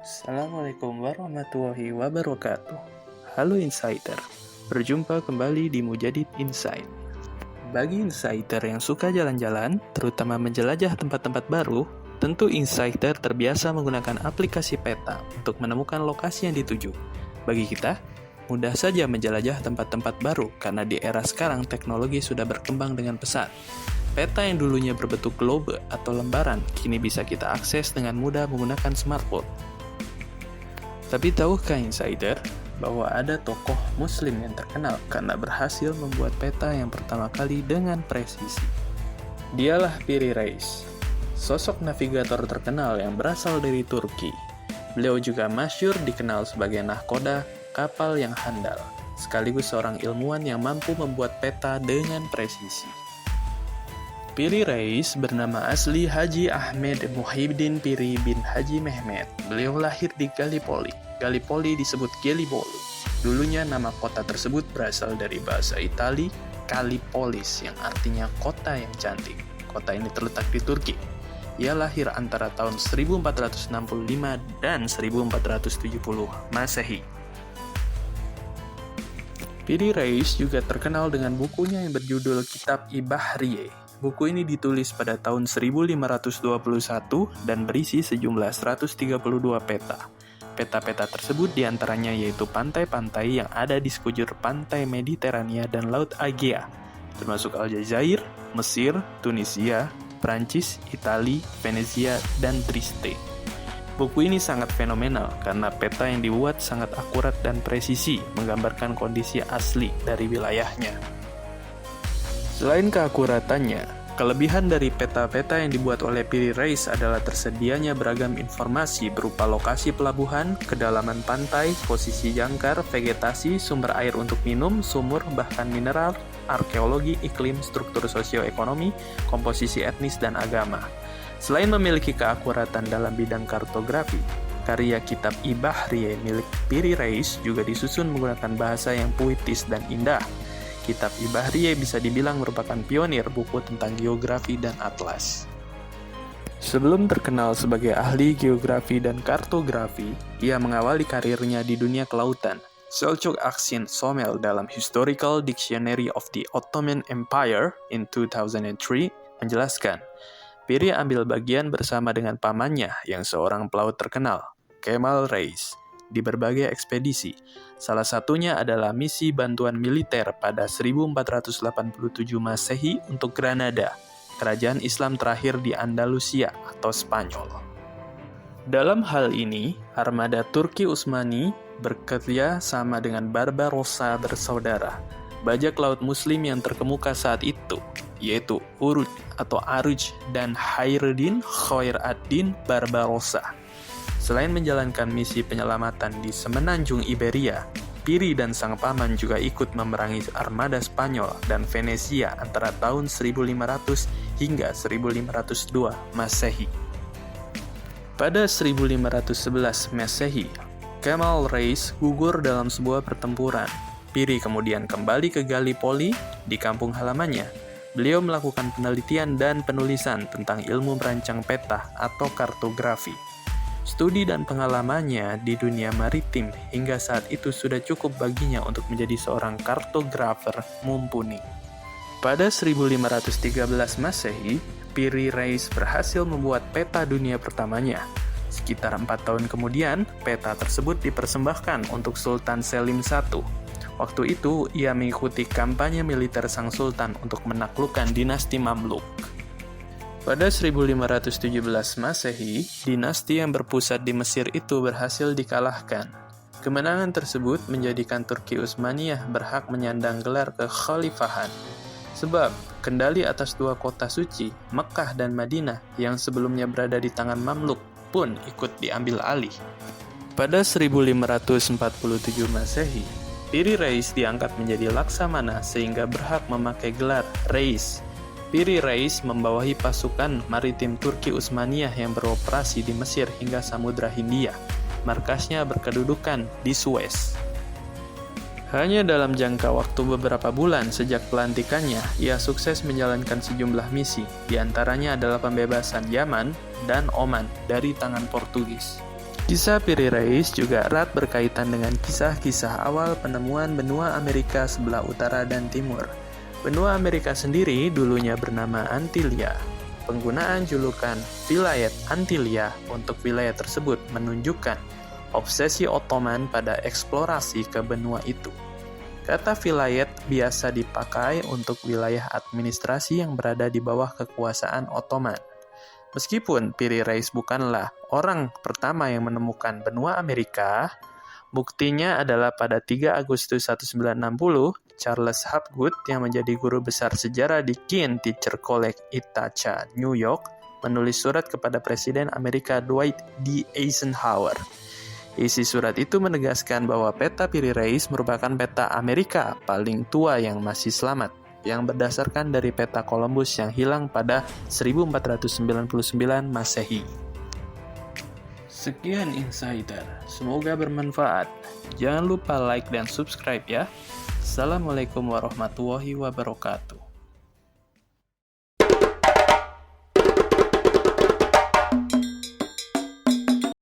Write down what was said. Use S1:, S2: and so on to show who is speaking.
S1: Assalamualaikum warahmatullahi wabarakatuh. Halo Insider, berjumpa kembali di Mujadid Insight. Bagi Insider yang suka jalan-jalan, terutama menjelajah tempat-tempat baru, tentu Insider terbiasa menggunakan aplikasi peta untuk menemukan lokasi yang dituju. Bagi kita, mudah saja menjelajah tempat-tempat baru karena di era sekarang teknologi sudah berkembang dengan pesat. Peta yang dulunya berbentuk globe atau lembaran kini bisa kita akses dengan mudah menggunakan smartphone. Tapi tahukah Insider bahwa ada tokoh muslim yang terkenal karena berhasil membuat peta yang pertama kali dengan presisi? Dialah Piri Reis, sosok navigator terkenal yang berasal dari Turki. Beliau juga masyhur dikenal sebagai nahkoda, kapal yang handal, sekaligus seorang ilmuwan yang mampu membuat peta dengan presisi. Piri Reis bernama asli Haji Ahmed Muhyiddin Piri bin Haji Mehmet. Beliau lahir di Gallipoli. Gallipoli disebut Gelibolu. Dulunya nama kota tersebut berasal dari bahasa Itali, Gallipolis, yang artinya kota yang cantik. Kota ini terletak di Turki. Ia lahir antara tahun 1465 dan 1470 Masehi. Piri Reis juga terkenal dengan bukunya yang berjudul Kitab Ibahriye. Buku ini ditulis pada tahun 1521 dan berisi sejumlah 132 peta. Peta-peta tersebut diantaranya yaitu pantai-pantai yang ada di sekujur pantai Mediterania dan Laut Aegea, termasuk Aljazair, Mesir, Tunisia, Prancis, Itali, Venezia, dan Trieste. Buku ini sangat fenomenal karena peta yang dibuat sangat akurat dan presisi, menggambarkan kondisi asli dari wilayahnya. Selain keakuratannya, kelebihan dari peta-peta yang dibuat oleh Piri Reis adalah tersedianya beragam informasi berupa lokasi pelabuhan, kedalaman pantai, posisi jangkar, vegetasi, sumber air untuk minum, sumur, bahkan mineral, arkeologi, iklim, struktur sosioekonomi, komposisi etnis, dan agama. Selain memiliki keakuratan dalam bidang kartografi, karya Kitab Ibahriye milik Piri Reis juga disusun menggunakan bahasa yang puitis dan indah. Kitab Ibahriye bisa dibilang merupakan pionir buku tentang geografi dan atlas. Sebelum terkenal sebagai ahli geografi dan kartografi, ia mengawali karirnya di dunia kelautan. Selçuk Aksin Somel dalam Historical Dictionary of the Ottoman Empire in 2003 menjelaskan, Piri ambil bagian bersama dengan pamannya yang seorang pelaut terkenal, Kemal Reis, di berbagai ekspedisi. Salah satunya adalah misi bantuan militer pada 1487 Masehi untuk Granada, kerajaan Islam terakhir di Andalusia atau Spanyol. Dalam hal ini, armada Turki Utsmani bekerja sama dengan Barbarossa bersaudara, bajak laut muslim yang terkemuka saat itu, yaitu Aruj dan Khairuddin Khair ad-Din Barbarossa. Selain menjalankan misi penyelamatan di semenanjung Iberia, Piri dan sang paman juga ikut memerangi armada Spanyol dan Venesia antara tahun 1500 hingga 1502 Masehi. Pada 1511 Masehi, Kemal Reis gugur dalam sebuah pertempuran. Piri kemudian kembali ke Gallipoli di kampung halamannya. Beliau melakukan penelitian dan penulisan tentang ilmu merancang peta atau kartografi. Studi dan pengalamannya di dunia maritim hingga saat itu sudah cukup baginya untuk menjadi seorang kartografer mumpuni. Pada 1513 Masehi, Piri Reis berhasil membuat peta dunia pertamanya. Sekitar 4 tahun kemudian, peta tersebut dipersembahkan untuk Sultan Selim I. Waktu itu, ia mengikuti kampanye militer sang sultan untuk menaklukkan dinasti Mamluk. Pada 1517 Masehi, dinasti yang berpusat di Mesir itu berhasil dikalahkan. Kemenangan tersebut menjadikan Turki Utsmaniyah berhak menyandang gelar kekhalifahan. Sebab, kendali atas 2 kota suci, Mekkah dan Madinah, yang sebelumnya berada di tangan Mamluk, pun ikut diambil alih. Pada 1547 Masehi, Piri Reis diangkat menjadi laksamana sehingga berhak memakai gelar Reis. Piri Reis membawahi pasukan maritim Turki Utsmaniyah yang beroperasi di Mesir hingga Samudra Hindia. Markasnya berkedudukan di Suez. Hanya dalam jangka waktu beberapa bulan sejak pelantikannya, ia sukses menjalankan sejumlah misi, di antaranya adalah pembebasan Yaman dan Oman dari tangan Portugis. Kisah Piri Reis juga erat berkaitan dengan kisah-kisah awal penemuan benua Amerika sebelah utara dan timur. Benua Amerika sendiri dulunya bernama Antillia. Penggunaan julukan Vilayet Antillia untuk wilayah tersebut menunjukkan obsesi Ottoman pada eksplorasi ke benua itu. Kata vilayet biasa dipakai untuk wilayah administrasi yang berada di bawah kekuasaan Ottoman. Meskipun Piri Reis bukanlah orang pertama yang menemukan benua Amerika, buktinya adalah pada 3 Agustus 1960, Charles Hapgood yang menjadi guru besar sejarah di Keene Teacher College Ithaca, New York, menulis surat kepada Presiden Amerika Dwight D. Eisenhower. Isi surat itu menegaskan bahwa peta Piri Reis merupakan peta Amerika paling tua yang masih selamat, yang berdasarkan dari peta Columbus yang hilang pada 1499 Masehi. Sekian Insider, semoga bermanfaat. Jangan lupa like dan subscribe ya. Assalamualaikum warahmatullahi wabarakatuh.